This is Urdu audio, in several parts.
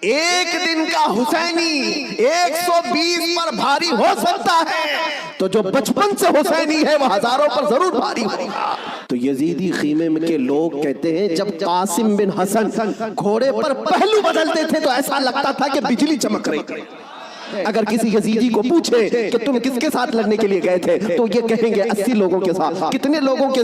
ایک دن کا حسینی 120 پر بھاری ہو سکتا ہے، تو جو بچپن سے حسینی ہے وہ ہزاروں پر ضرور بھاری ہوگا۔ تو یزیدی خیمے کے لوگ کہتے ہیں جب قاسم بن حسن گھوڑے پر پہلو بدلتے تھے تو ایسا لگتا تھا کہ بجلی چمک رہی تھی۔ اگر کسی یزیدی کو پوچھے کہ تم کس کے ساتھ لڑنے کے لیے گئے تھے تو یہ کہیں گے 80 لوگوں کے ساتھ۔ کتنے لوگوں کے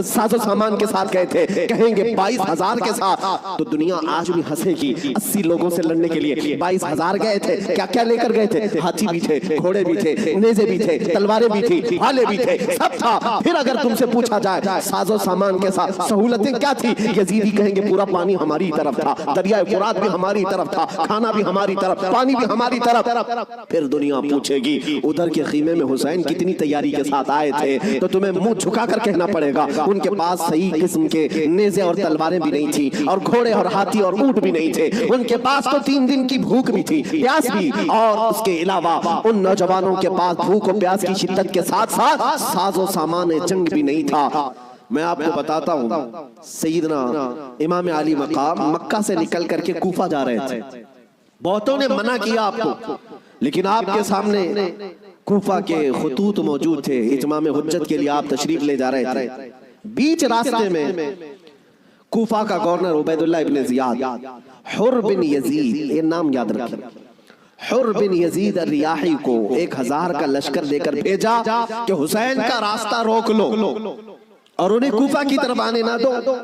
ساز و سامان کے ساتھ گئے تھے؟ کہیں گے 22,000 کے ساتھ۔ تو دنیا آج بھی ہنسے گی، 80 لوگوں سے لڑنے کے لیے 22,000 گئے تھے۔ کیا کیا لے کر گئے تھے؟ ہاتھی بھی تھے، گھوڑے بھی تھے، نیزے بھی تھے، تلواریں بھی تھی، بھالے بھی تھے، سب تھا۔ پھر اگر تم سے پوچھا جائے ساز و سامان کے ساتھ سہولتیں کیا تھی، یزیدی کہیں گے پورا پانی ہماری طرف تھا، دریائے فرات بھی ہماری طرف تھا، کھانا بھی ہماری طرف، پانی بھی ہماری طرف۔ پھر دنیا پوچھے گی ادھر کے خیمے میں حسین کتنی تیاری کے ساتھ آئے تھے، تو تمہیں منہ جھکا کر کہنا پڑے گا ان کے پاس صحیح قسم کے نیزے اور تلواریں بھی نہیں تھی، اور گھوڑے اور ہاتھی اور اونٹ بھی نہیں تھے۔ ان کے پاس تو 3 دن کی بھوک بھی تھی، پیاس بھی، اور اس کے علاوہ ان نوجوانوں کے پاس بھوک و پیاس کی شدت کے ساتھ ساتھ ساز و سامان جنگ بھی نہیں تھا۔ میں آپ کو بتاتا ہوں، سیدنا امام علی مقام مکہ سے نکل کر کے کوفہ جا رہے تھے۔ بہتوں نے منع کیا آپ کو، لیکن آپ کے سامنے کوفہ کے خطوط موجود تھے، اتمام حجت کے لیے آپ تشریف لے جا رہے تھے۔ بیچ راستے میں کوفہ کا گورنر عبید اللہ ابن زیاد، حر بن یزید، یہ نام یاد رکھیں، حر بن یزید الریاحی کو 1000 کا لشکر دے کر بھیجا کہ حسین کا راستہ روک لو اور انہیں کوفہ کی طرف آنے نہ دو۔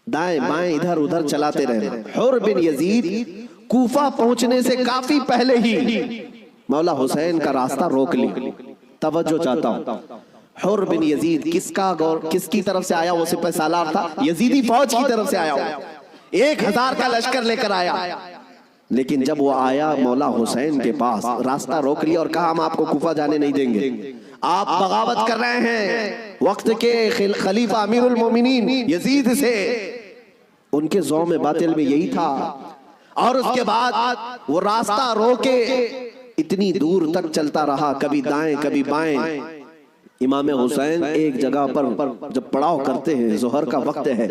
دائیں بائیں ادھر ادھر چلاتے رہے۔ حر بن یزید کوفہ پہنچنے سے کافی پہلے ہی مولا حسین کا راستہ روک لی۔ توجہ چاہتا ہوں، حر بن یزید کس کی طرف سے آیا؟ وہ سپہ سالار تھا، یزیدی فوج کی طرف سے آیا، 1000 کا لشکر لے کر آیا۔ لیکن جب وہ آیا مولا حسین کے پاس، راستہ روک لیا اور کہا ہم آپ کو کوفہ جانے نہیں دیں گے، آپ بغاوت کر رہے ہیں وقت کے خلیفہ امیر المومنین یزید سے۔ ان کے ذوم باطل میں یہی تھا، اور اس کے بعد وہ راستہ روکے اتنی دور تک چلتا رہا، کبھی دائیں کبھی بائیں۔ امام حسین ایک جگہ پر جب پڑاؤ کرتے ہیں، ظہر کا وقت ہے،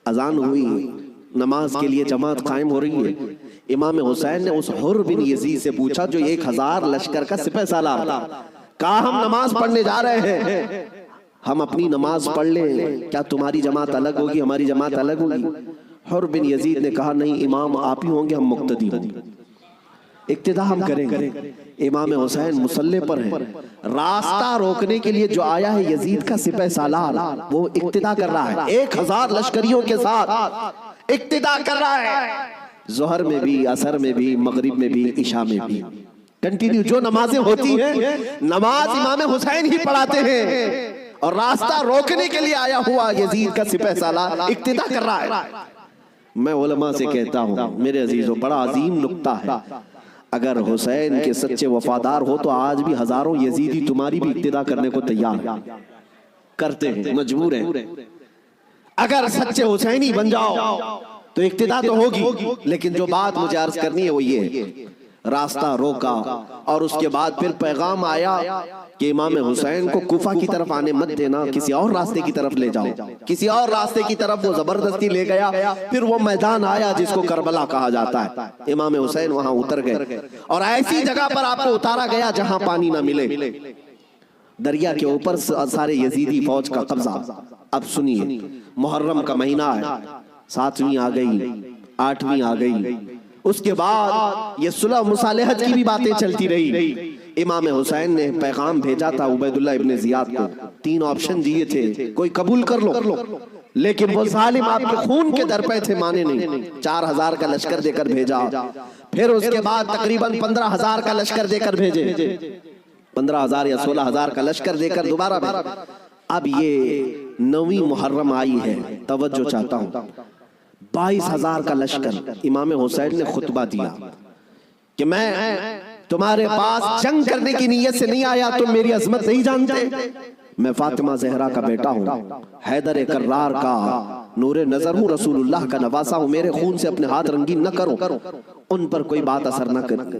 اذان ہوئی، نماز کے لیے جماعت قائم ہو رہی ہے، امام حسین نے اس حر بن یزید سے پوچھا جو 1000 لشکر کا سپہ سالار تھا، کہا ہم نماز پڑھنے جا رہے ہیں، ہم اپنی نماز پڑھ لیں، کیا تمہاری جماعت الگ ہوگی، ہماری جماعت الگ ہوگی؟ حر بن یزید نے کہا نہیں، امام آپ ہی ہوں گے، ہم مقتدی ہوں گے، اقتداء ہم کریں گے۔ امام حسین مصلی پر ہیں، راستہ روکنے کے لیے جو آیا ہے یزید کا سپہ سالار، وہ اقتداء کر رہا ہے، 1000 لشکریوں کے ساتھ اقتداء کر رہا ہے، ظہر میں بھی، عصر میں بھی، مغرب میں بھی، عشاء میں بھی، کنٹینیو جو نمازیں ہوتی ہیں نماز امام حسین ہی پڑھاتے ہیں، اور راستہ روکنے کے لیے آیا ہوا یزید کا سپہ سالار اقتداء کر رہا ہے۔ میں علماء سے کہتا ہوں میرے عزیزوں، بڑا عظیم نکتہ ہے، اگر حسین کے سچے وفادار ہو تو آج بھی ہزاروں یزیدی تمہاری بھی اقتداء کرنے کو تیار ہیں، کرتے ہیں، مجبور ہیں۔ اگر سچے حسینی بن جاؤ تو اقتداء تو ہوگی، لیکن جو بات مجھے عرض کرنی ہے وہ یہ، راستہ روکا اور اس کے بعد پھر پیغام آیا کہ امام حسین کو کوفہ کی طرف آنے مت دینا، کسی اور راستے کی طرف لے جاؤ، کسی اور راستے کی طرف وہ زبردستی لے گیا۔ پھر وہ میدان آیا جس کو کربلا کہا جاتا ہے، امام حسین وہاں اتر گئے، اور ایسی جگہ پر آپ کو اتارا گیا جہاں پانی نہ ملے، دریا کے اوپر سارے یزیدی فوج کا قبضہ۔ اب سنیے، محرم کا مہینہ ہے، 7ویں آ گئی، 8ویں آ گئی، اس کے بعد یہ صلح مصالحت کی بھی باتیں چلتی رہی۔ امام حسین نے پیغام بھیجا تھا عبید اللہ ابن زیاد کو، 3 آپشن دیے تھے، کوئی قبول کر لو، لیکن وہ ظالم آپ کے خون کے در پہ تھے، مانے نہیں، 4000 کا لشکر دے کر بھیجا۔ پھر اس کے بعد تقریباً 15000 کا لشکر دے کر بھیجے، 15000 یا 16000 کا لشکر دے کر دوبارہ بھیجا۔ اب یہ 9ویں محرم آئی ہے، توجہ چاہتا ہوں، 22000 کا لشکر۔ امام حسین نے خطبہ دیا کہ میں تمہارے پاس جنگ کرنے کی نیت سے نہیں آیا، تم میری عظمت نہیں جانتے، میں فاطمہ زہرا کا بیٹا ہوں، حیدر کرار کا نور نظر ہوں، رسول اللہ کا نواسا ہوں، میرے خون سے اپنے ہاتھ رنگین نہ کرو، ان پر کوئی بات اثر نہ کرے۔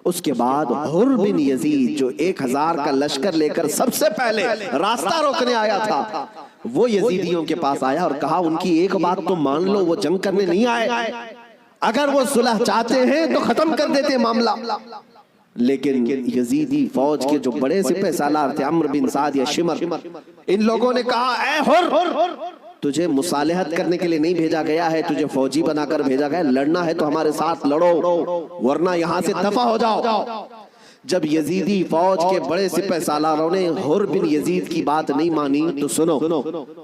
اس کے بعد حر بن یزید جو 1000 کا لشکر لے کر سب سے پہلے راستہ روکنے آیا تھا، وہ یزیدیوں کے پاس آیا اور کہا ان کی ایک بات تو مان لو، وہ جنگ کرنے نہیں آئے، اگر وہ صلح چاہتے ہیں تو ختم کر دیتے معاملہ، لیکن یزیدی فوج کے جو بڑے سپہ سالار تھے عمرو بن سعد یا شمر، ان لوگوں نے کہا اے حر، تجھے مصالحت کرنے کے لیے نہیں بھیجا گیا ہے، تجھے فوجی بنا کر بھیجا گیا ہے، لڑنا ہے تو ہمارے ساتھ لڑو ورنہ یہاں سے دفع ہو جاؤ۔ جب یزیدی فوج کے بڑے سپہ سالاروں نے حر بن یزید کی بات نہیں مانی تو سنو،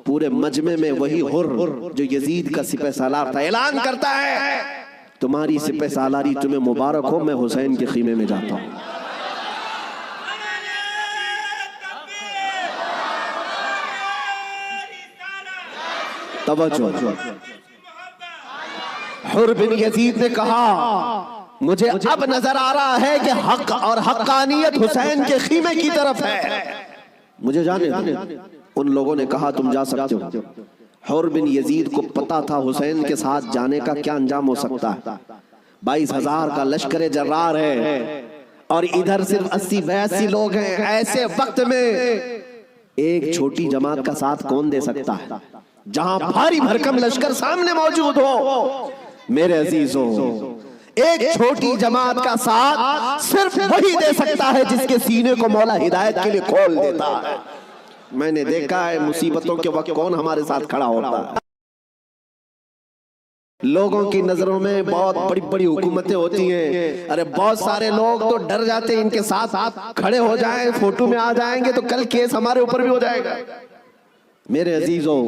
پورے مجمع میں وہی حر جو یزید کا سپہ سالار تھا اعلان کرتا ہے تمہاری سپہ سالاری تمہیں مبارک ہو، میں حسین کے خیمے میں جاتا ہوں۔ توجہ، حر بن یزید نے کہا مجھے اب نظر آ رہا ہے کہ حق اور حقانیت حسین کے خیمے کی طرف ہے، مجھے جانے دو۔ ان لوگوں نے کہا تم جا سکتے ہو۔ حر بن یزید کو پتا تھا حسین کے ساتھ جانے کا کیا انجام ہو سکتا ہے، 22,000 کا لشکر جرار ہے اور ادھر صرف 80-82 لوگ ہیں۔ ایسے وقت میں ایک چھوٹی جماعت کا ساتھ کون دے سکتا ہے جہاں بھاری بھرکم لشکر سامنے موجود ہو؟ میرے عزیزو، ایک چھوٹی جماعت کا ساتھ صرف وہی دے سکتا ہے جس کے سینے کو مولا ہدایت کے لیے کھول دیتا ہے۔ میں نے دیکھا ہے مصیبتوں کے وقت کون ہمارے ساتھ کھڑا ہوتا ہے۔ لوگوں کی نظروں میں بہت بڑی بڑی حکومتیں ہوتی ہیں، ارے بہت سارے لوگ تو ڈر جاتے ہیں ان کے ساتھ کھڑے ہو جائیں، فوٹو میں آ جائیں گے تو کل کیس ہمارے اوپر بھی ہو جائے گا۔ میرے عزیزوں،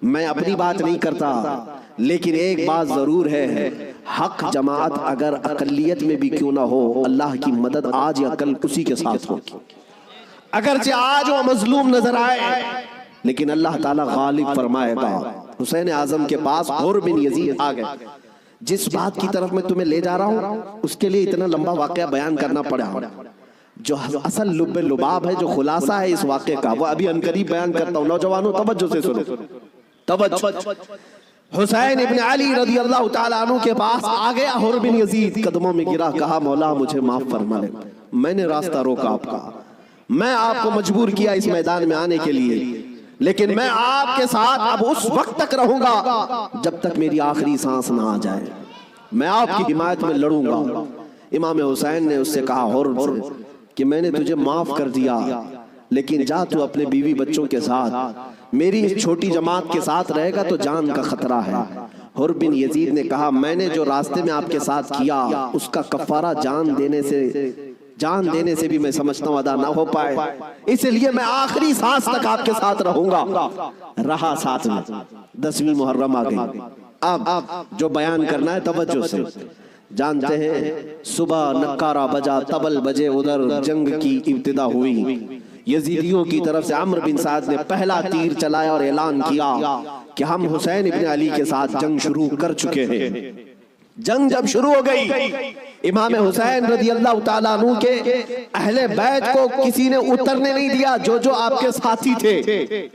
میں اپنی بات نہیں کرتا، لیکن ایک بات ضرور ہے، حق جماعت اگر اقلیت میں بھی کیوں نہ ہو، اللہ کی مدد آج یا کل اسی کے ساتھ ہوگی۔ اگرچہ آج وہ مظلوم نظر آئے لیکن اللہ تعالیٰ غالب فرمائے گا۔ حسین اعظم کے پاس حر بن یزید آ گئے۔ جس بات کی طرف میں تمہیں لے جا رہا ہوں اس کے لیے اتنا لمبا واقعہ بیان کرنا پڑا، جو اصل لب لباب ہے، جو خلاصہ ہے اس واقعے کا، وہ ابھی عنقریب بیان کرتا ہوں۔ نوجوانوں توجہ سے سنو، توجہ۔ حسین ابن علی رضی اللہ تعالیٰ عنہ کے پاس آ گیا حر بن یزید، قدموں میں گرا، کہا مولا مجھے معاف فرما لے، میں نے راستہ روکا آپ کا، میں آپ کو مجبور کیا اس میدان میں آنے کے لیے، لیکن میں آپ کے ساتھ اب اس وقت تک رہوں گا جب تک میری آخری سانس نہ آ جائے، میں آپ کی حمایت میں لڑوں گا۔ امام حسین نے اس سے کہا حر کہ میں نے تجھے معاف کر دیا، لیکن جا تو اپنے بیوی بچوں کے ساتھ، میری اس چھوٹی جماعت کے ساتھ رہے گا تو جان کا خطرہ ہے۔ حر بن یزید نے کہا میں نے جو راستے میں آپ کے ساتھ کیا اس کا کفارہ جان دینے سے بھی میں سمجھتا ہوں ادا نہ ہو پائے، اس لیے میں آخری سانس تک آپ کے ساتھ رہوں گا۔ رہا ساتھ میں، 10ویں محرم آ گئی۔ اب جو بیان کرنا ہے توجہ سے، جانتے ہیں صبح نکارہ بجا، طبل بجے، ادھر جنگ کی ابتدا ہوئی۔ یزیدیوں کی طرف سے عمرو بن سعد نے پہلا تیر چلایا اور اعلان کیا کہ ہم حسین ابن علی کے ساتھ جنگ شروع کر چکے ہیں۔ جنگ جب شروع ہو گئی، امام حسین رضی اللہ تعالیٰ عنہ کے اہل بیت کو کسی نے اترنے نہیں دیا، جو آپ کے ساتھی تھے،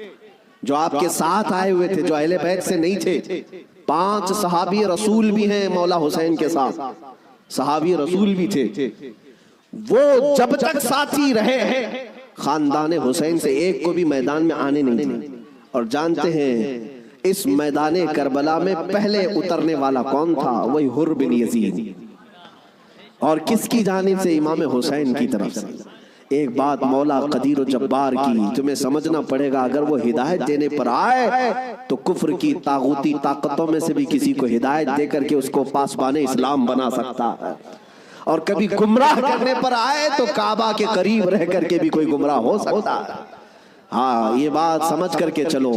جو آپ کے ساتھ آئے ہوئے تھے، جو اہل بیت سے نہیں تھے۔ 5 صحابی رسول بھی ہیں مولا حسین کے ساتھ، صحابی رسول بھی تھے، وہ جب تک ساتھی رہے خاندان حسین سے ایک کو بھی میدان میں آنے نہیں دیا۔ اور جانتے ہیں اس میدان کربلا میں پہلے اترنے والا کون تھا؟ وہی حر بن یزید، اور کس کی جانب سے؟ امام حسین کی طرف سے۔ ایک بات مولا قدیر و جبار کی تمہیں سمجھنا پڑے گا، اگر وہ ہدایت دینے پر آئے تو کفر کی طاغوتی طاقتوں میں سے بھی کسی کو ہدایت دے کر کے اس کو پاسبان اسلام بنا سکتا ہے، اور کبھی گمراہ کرنے پر آئے تو کعبہ کے قریب رہ کر کے بھی کوئی گمراہ ہو سکتا ہے۔ ہاں، یہ بات سمجھ کر کے چلو،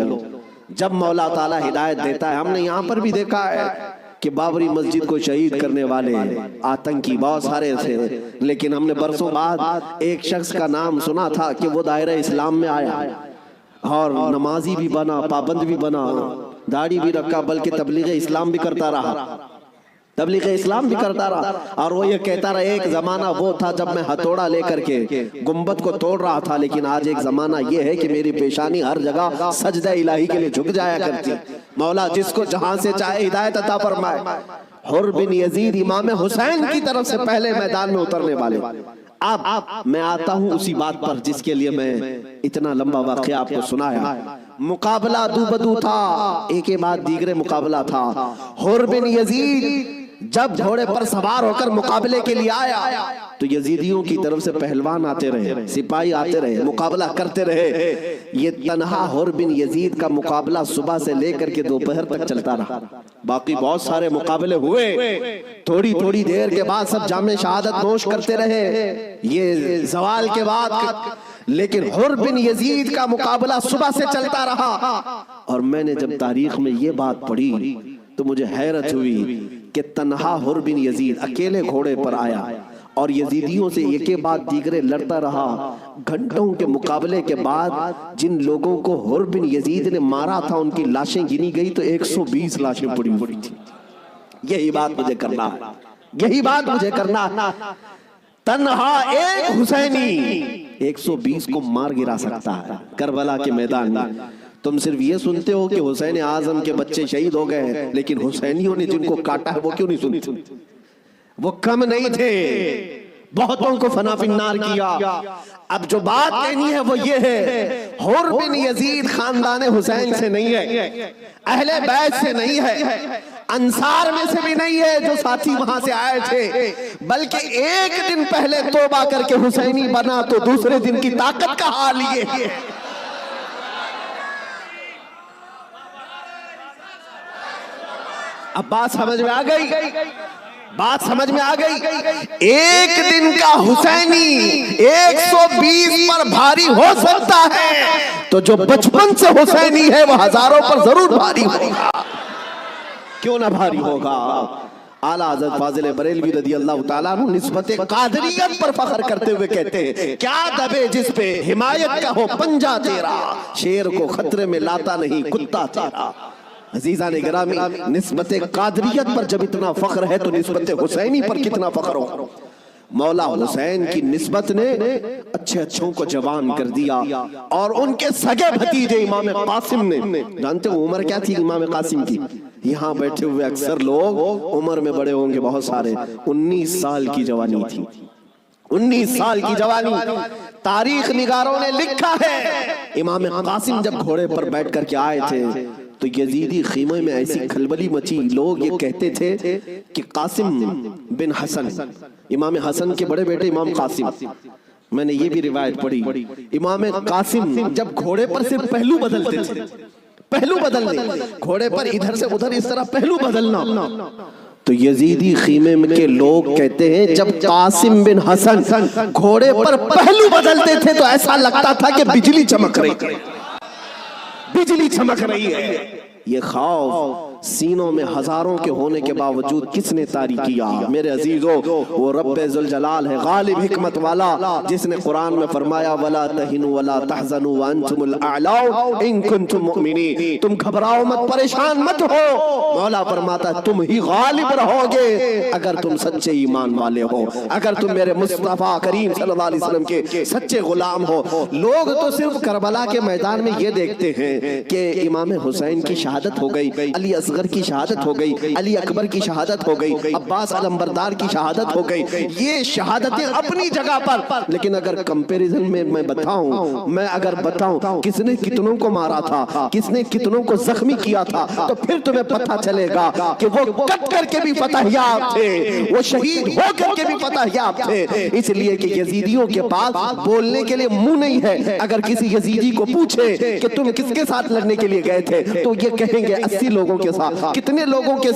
جب مولا تعالیٰ ہدایت دیتا ہے، ہم نے یہاں پر بھی دیکھا ہے کہ بابری مسجد کو شہید کرنے والے آتنکی بہت سارے تھے، لیکن ہم نے برسوں بعد ایک شخص کا نام سنا تھا کہ وہ دائرہ اسلام میں آیا اور نمازی بھی بنا، پابند بھی بنا، داڑھی بھی رکھا، بلکہ تبلیغ اسلام بھی کرتا رہا، تبلیغ اسلام بھی کرتا رہا۔ اور وہ یہ کہتا رہا ایک زمانہ وہ تھا جب میں ہتھوڑا لے کر کے گنبد کو توڑ رہا تھا، لیکن آج ایک زمانہ یہ ہے کہ میری پیشانی ہر جگہ سجدہ الہی کے لیے جھک جایا کرتی۔ مولا جس کو جہاں سے چاہے ہدایت عطا فرمائے۔ حر بن یزید امام حسین کی طرف سے پہلے میدان میں اترنے والے۔ اب میں آتا ہوں اسی بات پر جس کے لیے میں اتنا لمبا واقعہ آپ کو سنایا۔ مقابلہ دو بدو تھا، ایک کے بعد دیگرے مقابلہ تھا۔ حر بن یزید جب گھوڑے پر سوار ہو کر مقابلے کے لیے آیا تو یزیدیوں کی طرف سے پہلوان آتے رہے، سپاہی آتے رہے، مقابلہ کرتے رہے۔ یہ تنہا حر بن یزید کا مقابلہ صبح سے لے کر کے دوپہر تک چلتا رہا۔ باقی بہت سارے مقابلے ہوئے، تھوڑی تھوڑی دیر کے بعد سب جام شہادت نوش کرتے رہے، یہ زوال کے بعد، لیکن حر بن یزید کا مقابلہ صبح سے چلتا رہا۔ اور میں نے جب تاریخ میں یہ بات پڑھی تو مجھے حیرت ہوئی کہ تنہا حر بن یزید اکیلے گھوڑے پر آیا اور یزیدیوں سے ایک کے بعد دیگرے لڑتا رہا۔ گھنٹوں کے مقابلے کے بعد جن لوگوں کو حر بن یزید نے مارا تھا ان کی لاشیں گنی گئی تو 120 لاشیں پڑی ہوئی تھی۔ یہی بات مجھے کرنا ہے، یہی بات مجھے کرنا ہے۔ تنہا ایک حسینی 120 کو مار گرا سکتا ہے کربلا کے میدان میں۔ تم صرف یہ سنتے ہو کہ حسین اعظم کے بچے شہید ہو گئے ہیں، لیکن حسینیوں نے جن کو کاٹا ہے وہ کیوں نہیں سنتے؟ وہ کم نہیں تھے، بہتوں کو فنا فی النار کیا۔ اب جو بات کہنی ہے وہ یہ ہے، حر بن یزید خاندان حسین سے نہیں ہے، اہل بیت سے نہیں ہے، انصار میں سے بھی نہیں ہے جو ساتھی وہاں سے آئے تھے، بلکہ ایک دن پہلے توبہ کر کے حسینی بنا تو دوسرے دن کی طاقت کا حال یہ ہے۔ اب بات سمجھ میں آ گئی، بات سمجھ میں آ گئی۔ ایک دن کا حسینی 120 پر بھاری ہو سکتا ہے تو جو بچپن سے حسینی ہے وہ ہزاروں پر ضرور بھاری ہوگا۔ کیوں نہ بھاری ہوگا؟ اعلیٰ حضرت فاضل بریلوی رضی اللہ تعالیٰ عنہ نسبت قادریت پر فخر کرتے ہوئے کہتے ہیں، کیا دبے جس پہ حمایت کا ہو پنجہ تیرا، شیر کو خطرے میں لاتا نہیں کتا تیرا۔ عزیزان گرامی، نسبت قادریت پر جب اتنا فخر ہے تو نسبت حسینی پر کتنا فخر ہو۔ مولا حسین کی نسبت نے اچھے اچھوں کو جوان کر دیا، اور ان کے سگے بھتیجے امام قاسم نے، جانتے ہو عمر کیا تھی امام قاسم کی؟ یہاں بیٹھے ہوئے اکثر لوگ عمر میں بڑے ہوں گے بہت سارے، 19 سال کی جوانی تھی، 19 سال کی جوانی۔ تاریخ نگاروں نے لکھا ہے امام قاسم جب گھوڑے پر بیٹھ کر کے آئے تھے تو یزیدی خیمے میں ایسی کھلبلی مچی، لوگ یہ کہتے تھے کہ قاسم بن حسن، امام حسن کے بڑے بیٹے امام قاسم، میں نے یہ بھی روایت پڑھی، امام قاسم جب گھوڑے پر صرف پہلو بدلتے تھے، پہلو بدلنے، گھوڑے پر ادھر سے ادھر اس طرح پہلو بدلنا، تو یزیدی خیمے کے لوگ کہتے ہیں جب قاسم بن حسن گھوڑے پر پہلو بدلتے تھے تو ایسا لگتا تھا کہ بجلی چمک رہی ہے، بجلی چمک رہی ہے۔ یہ خوف سینوں میں ہزاروں کے ہونے کے باوجود کس نے طاری کیا؟ میرے عزیزو، وہ رب ذوالجلال ہے، غالب حکمت والا، جس نے قرآن میں فرمایا وَلَا تَهِنُوا وَلَا تَحْزَنُوا وَأَنْتُمُ الْأَعْلَوْا إِن كُنتُم مُؤْمِنِينَ، تم گھبراؤ مت، پریشان مت ہو، مولا فرماتا تم ہی غالب رہو گے اگر تم سچے ایمان والے ہو، اگر تم میرے مصطفیٰ کریم صلی اللہ علیہ وسلم کے سچے غلام ہو۔ لوگ تو صرف کربلا کے میدان میں یہ دیکھتے ہیں کہ امام حسین کی شہادت ہو گئی، علی اصغر کی شہادت ہو گئی، علی اکبر کی شہادت ہو گئی، عباس علمبردار کی شہادت ہو گئی، یہ شہادتیں اپنی جگہ پر، لیکن اگر کمپیریزن میں میں اگر بتاؤں کس نے کتنوں کو مارا تھا، کس نے کتنوں کو زخمی کیا تھا، تو پھر تمہیں پتہ چلے گا کہ وہ کٹ کر کے بھی فتح یاب تھے، وہ شہید ہو کر کے بھی فتح یاب تھے، اس لیے کہ یزیدیوں کے پاس بولنے کے لیے منہ نہیں ہے۔ اگر کسی یزیدی کو پوچھے کہ تم کس کے ساتھ لڑنے کے لیے گئے تھے تو یہ کہیں گے 80 لوگوں کے ساتھ، کتنے لوگوں کے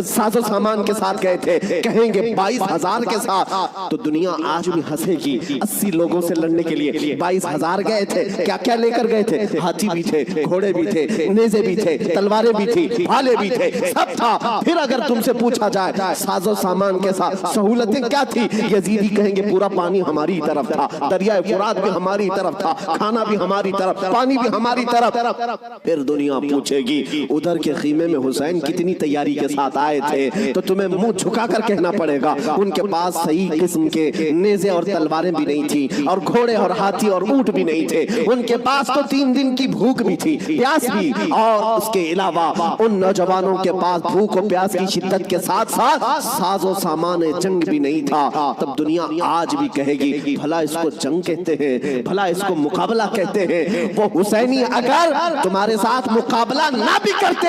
ساز و سامان کے ساتھ گئے تھے، کہیں گے 22,000 کے ساتھ، تو دنیا آج بھی ہنسے گی، 80 لوگوں سے لڑنے کے لیے 22,000 گئے تھے، کیا کیا لے کر گئے تھے؟ ہاتھی بھی تھے، گھوڑے بھی تھے، نیزے بھی تھے، تلواریں بھی تھی، بھالے بھی تھے، سب تھا۔ پھر اگر تم سے پوچھا جائے ساز و سامان کے ساتھ سہولتیں کیا تھی، یزیدی کہیں گے پورا پانی ہماری طرف تھا، دریائے فرات بھی ہماری طرف تھا، کھانا بھی ہماری طرف، پانی بھی ہماری طرف۔ پھر دنیا پوچھے گی ادھر کے خیمے میں حسین کتنی تیاری کے ساتھ آئے تھے، تو تمہیں منہ جھکا کر کہنا پڑے گا ان کے پاس صحیح قسم کے نیزے اور تلواریں بھی نہیں تھی، اور گھوڑے اور ہاتھی اور اونٹ بھی نہیں تھے، ان کے پاس تو 3 دن کی بھوک بھی تھی، پیاس بھی، اور اس کے علاوہ ان نوجوانوں کے پاس بھوک و پیاس کی شدت کے ساتھ ساتھ ساز و سامان جنگ بھی نہیں تھا۔ تب دنیا آج بھی کہے گی بھلا اس کو جنگ کہتے ہیں، بھلا اس کو مقابلہ کہتے ہیں۔ وہ حسینی اگر تمہارے ساتھ مقابلہ نہ بھی کرتے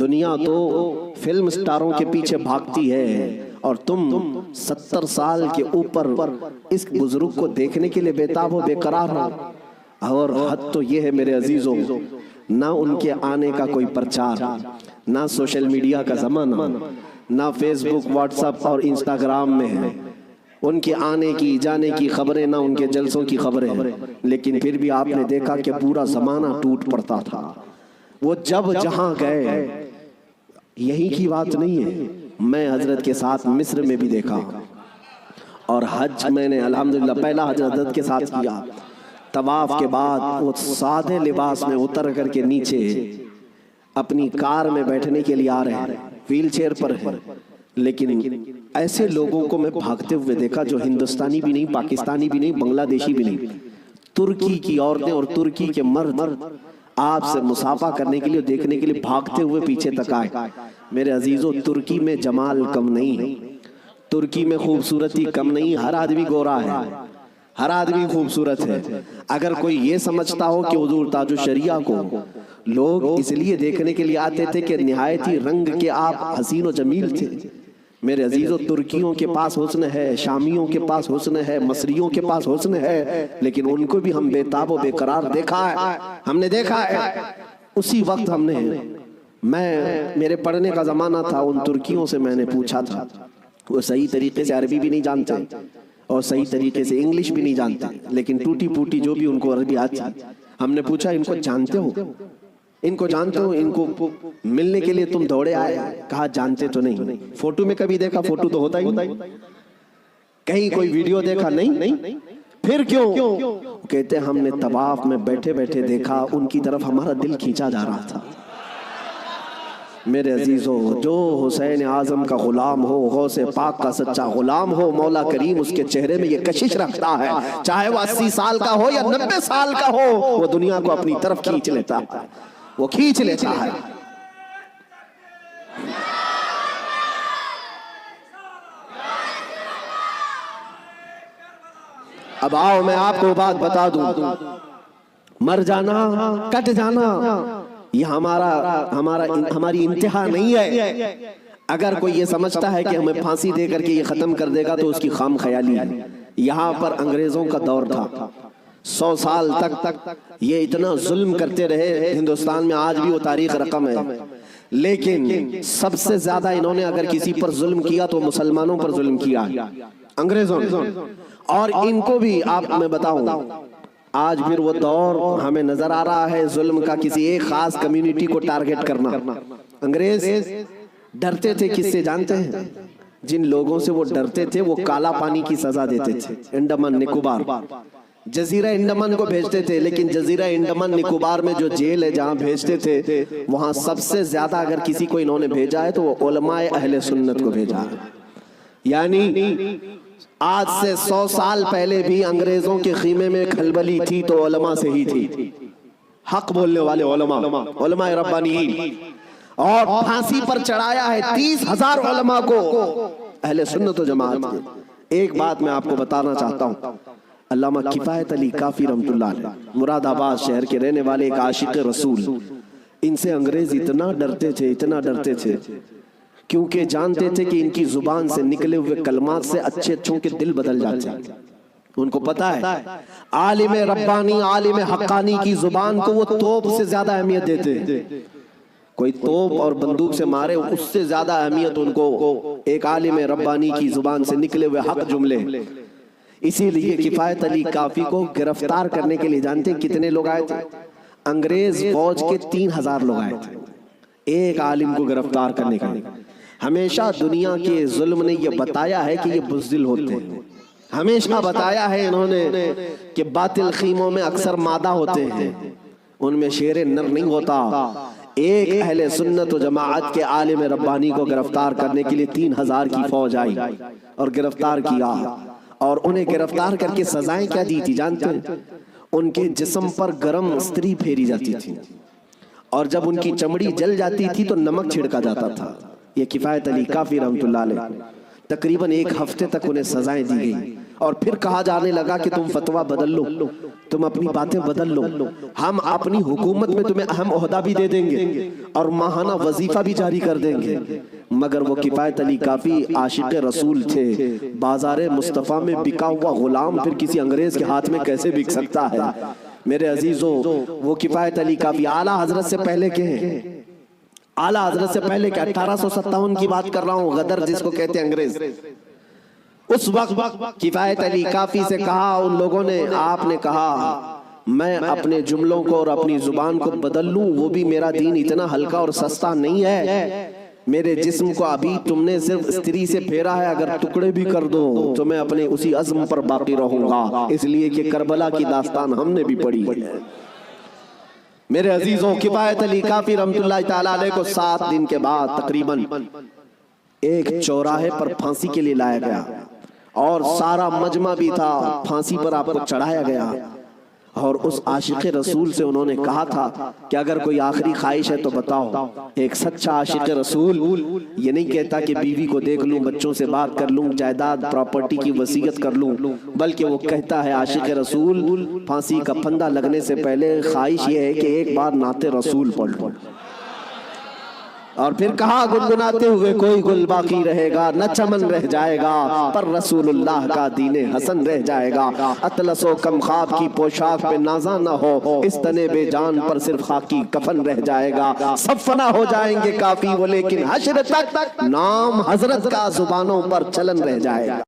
دنیا تو فلم سٹاروں کے پیچھے بھاگتی ہے اور تم 70 سال کے اوپر اس بزرگ کو دیکھنے کے لیے بےتاب و بے قرار ہو. اور حد تو یہ ہے میرے عزیزوں، نہ ان کے آنے کا کوئی پرچار، نہ سوشل میڈیا کا زمانہ، نہ فیس بک، واٹس ایپ اور انسٹاگرام میں ہے ان کے آنے کی جانے کی خبریں، نہ ان کے جلسوں کی خبریں. لیکن پھر بھی آپ نے دیکھا کہ پورا زمانہ ٹوٹ پڑتا تھا. وہ جب جہاں گئے، یہی کی بات نہیں ہے، میں حضرت کے ساتھ مصر میں بھی دیکھا، اور حج میں نے الحمدللہ پہلا حج حضرت کے ساتھ کیا. طواف کے بعد وہ سادے لباس میں اتر کر کے نیچے اپنی کار میں بیٹھنے کے لیے آ رہے ہیں، ویل چیئر پر ہے. لیکن ایسے لوگوں کو میں بھاگتے ہوئے دیکھا جو ہندوستانی بھی نہیں، پاکستانی بھی نہیں، بنگلہ دیشی بھی نہیں. ترکی کی عورتیں اور ترکی کے مرد آپ سے مصافحہ کرنے کے لیے، دیکھنے کے لیے بھاگتے ہوئے پیچھے تک آئے. میرے عزیزوں، ترکی میں جمال کم نہیں ہے، ترکی میں خوبصورتی کم نہیں. ہر آدمی گورا ہے، ہر آدمی خوبصورت ہے. اگر کوئی یہ سمجھتا ہو کہ حضور تاج الشریعہ کو لوگ اس لیے دیکھنے کے لیے آتے تھے کہ نہایت ہی رنگ کے آپ حسین و جمیل تھے، میرے عزیزوں ترکیوں کے پاس حسن ہے، شامیوں کے پاس حسن ہے، مصریوں کے پاس حسن ہے، لیکن ان کو بھی ہم بے تاب و بے قرار دیکھا ہے. ہم نے دیکھا ہے اسی وقت ہم نے، میرے پڑھنے کا زمانہ تھا، ان ترکیوں سے میں نے پوچھا تھا، وہ صحیح طریقے سے عربی بھی نہیں جانتے اور صحیح طریقے سے انگلش بھی نہیں جانتے، لیکن ٹوٹی پوٹی جو بھی ان کو عربی آتی. ہم نے پوچھا ان کو جانتے ہو، ان کو جانتے ہو، ان کو ملنے کے لیے تم دوڑے آئے؟ کہا جانتے تو نہیں. فوٹو میں کبھی دیکھا؟ فوٹو تو ہوتا ہی نہیں. کہیں کوئی ویڈیو دیکھا؟ نہیں. پھر کیوں؟ کہتے ہم نے طواف میں بیٹھے بیٹھے دیکھا، ان کی طرف ہمارا دل کھینچا جا رہا تھا. میرے عزیزوں، جو حسین اعظم کا غلام ہو، غوث پاک کا سچا غلام ہو، مولا کریم اس کے چہرے میں یہ کشش رکھتا ہے، چاہے وہ 80 سال کا ہو یا 90 سال کا ہو، وہ دنیا کو اپنی طرف کھینچ لیتا ہے، وہ کھینچ لیتا ہے. اب آؤ میں آپ کو بات بتا دوں، مر جانا، کٹ جانا، یہ ہماری انتہا نہیں ہے. اگر کوئی یہ سمجھتا ہے کہ ہمیں پھانسی دے کر کے یہ ختم کر دے گا تو اس کی خام خیالی ہے. یہاں پر انگریزوں کا دور تھا، 100 سال تک یہ اتنا ظلم کرتے رہے. ہندوستان میں آج بھی وہ تاریخ رقم ہے، لیکن سب سے زیادہ انہوں نے اگر کسی پر ظلم کیا تو مسلمانوں پر ظلم کیا انگریزوں نے. اور ان کو بھی آپ میں بتاؤں، آج پھر وہ دور ہمیں نظر آ رہا ہے ظلم کا، کسی ایک خاص کمیونٹی کو ٹارگٹ کرنا. انگریز ڈرتے تھے کس سے جانتے ہیں؟ جن لوگوں سے وہ ڈرتے تھے وہ کالا پانی کی سزا دیتے تھے. انڈمان نکوبار، جزیرہ انڈمان کو بھیجتے تھے، لیکن جزیرہ انڈمان نکوبار میں جو جیل ہے جہاں بھیجتے تھے، وہاں سب سے زیادہ اگر کسی کو انہوں نے بھیجا ہے تو وہ علماء اہل سنت کو بھیجا ہے. یعنی آج سے 100 سال پہلے بھی انگریزوں کے خیمے میں کھلبلی تھی تو علماء سے ہی تھی، حق بولنے والے علماء ربانیین. اور پھانسی پر چڑھایا ہے 30,000 علماء کو اہل سنت و جماعت کے. ایک بات میں آپ کو بتانا چاہتا ہوں، علامہ کفایت علی کافی رحمت اللہ علیہ، مراد آباد شہر کے رہنے والے ایک عاشق رسول، ان سے انگریز اتنا ڈرتے تھے کیونکہ جانتے تھے کہ ان کی زبان سے نکلے ہوئے کلمات سے اچھے اچھوں کے دل بدل جاتے ہیں. ان کو پتا ہے عالم ربانی، عالم حقانی کی زبان کو وہ توپ سے زیادہ اہمیت دیتے ہیں. کوئی توپ اور بندوق سے مارے اس سے زیادہ اہمیت ان کو ایک عالم ربانی کی زبان سے نکلے ہوئے حق جملے. اسی لیے کفایت علی کافی کو گرفتار کرنے کے لیے جانتے کتنے لوگ آئے تھے؟ انگریز فوج کے 3,000 لوگ آئے تھے ایک عالم کو گرفتار کرنے کے لیے. ہمیشہ دنیا کے ظلم نے یہ بتایا ہے کہ یہ بزدل ہوتے ہیں، ہمیشہ بتایا ہے انہوں نے کہ باطل خیموں میں اکثر مادہ ہوتے ہیں، ان میں شیر نر نہیں ہوتا. ایک اہل سنت و جماعت کے عالم ربانی کو گرفتار کرنے کے لیے 3,000 کی فوج آئی اور گرفتار کیا. اور انہیں گرفتار کر کے سزائیں کیا دی تھی جانتے ہیں؟ ان کے جسم پر گرم استری پھیری جاتی تھی، اور جب ان کی چمڑی جل جاتی تھی تو نمک چھڑکا جاتا تھا. یہ کفایت علی کافی رحمت اللہ علیہ، تقریباً 1 ہفتے تک انہیں سزائیں دی گئی، اور پھر کہا جانے لگا کہ تم فتویٰ بدل لو. تم اپنی باتیں بدل لو، ہم اپنی حکومت میں تمہیں اہم عہدہ بھی دے دیں گے اور ماہانہ وظیفہ بھی جاری کر دیں گے۔ مگر وہ کفایت علی کافی عاشق رسول تھے، بازار مصطفیٰ میں بکا ہوا غلام پھر کسی انگریز کے ہاتھ میں کیسے بک سکتا ہے؟ میرے عزیزوں، وہ کفایت علی کافی اعلیٰ حضرت سے پہلے کے ہیں، اعلیٰ حضرت سے پہلے کے 1857 کی بات کر رہا ہوں، غدر جس کو کہتے ہیں انگریز۔ اس وقت کفایت علی کافی سے کہا ان لوگوں نے، آپ نے کہا میں اپنے جملوں کو اور اپنی زبان کو بدل لوں، وہ بھی میرا دین اتنا ہلکا اور سستا نہیں ہے۔ میرے جسم کو ابھی تم نے صرف استری سے پھیرا ہے، اگر ٹکڑے بھی کر دو تو میں اپنے اسی عزم پر باقی رہوں گا، اس لیے کہ کربلا کی داستان ہم نے بھی پڑھی ہے۔ میرے عزیزوں، کفایت علی کافی رحمت اللہ تعالیٰ علیہ کو 7 دن کے بعد تقریباً ایک چوراہے پر پھانسی کے لیے لایا گیا اور سارا مجمع بھی تھا، پھانسی پر آپ کو چڑھایا گیا، اور اس عاشق رسول سے انہوں نے کہا تھا کہ اگر کوئی آخری خواہش ہے تو بتاؤ۔ ایک سچا عاشق رسول یہ نہیں کہتا کہ بیوی کو دیکھ لوں، بچوں سے بات کر لوں، جائیداد پراپرٹی کی وصیت کر لوں، بلکہ وہ کہتا ہے عاشق رسول پھانسی کا پھندا لگنے سے پہلے خواہش یہ ہے کہ ایک بار نعت رسول پڑھ لوں۔ اور پھر کہا گنگناتے ہوئے، کوئی گل باقی رہے گا نہ چمن رہ جائے گا، پر رسول اللہ کا دین حسن رہ جائے گا۔ اطلس و کم خواب کی پوشاک پہ نازاں نہ ہو، اس تنے بے جان پر صرف خاکی کفن رہ جائے گا۔ سب فنا ہو جائیں گے کافی وہ، لیکن حشر تک نام حضرت کا زبانوں پر چلن رہ جائے گا۔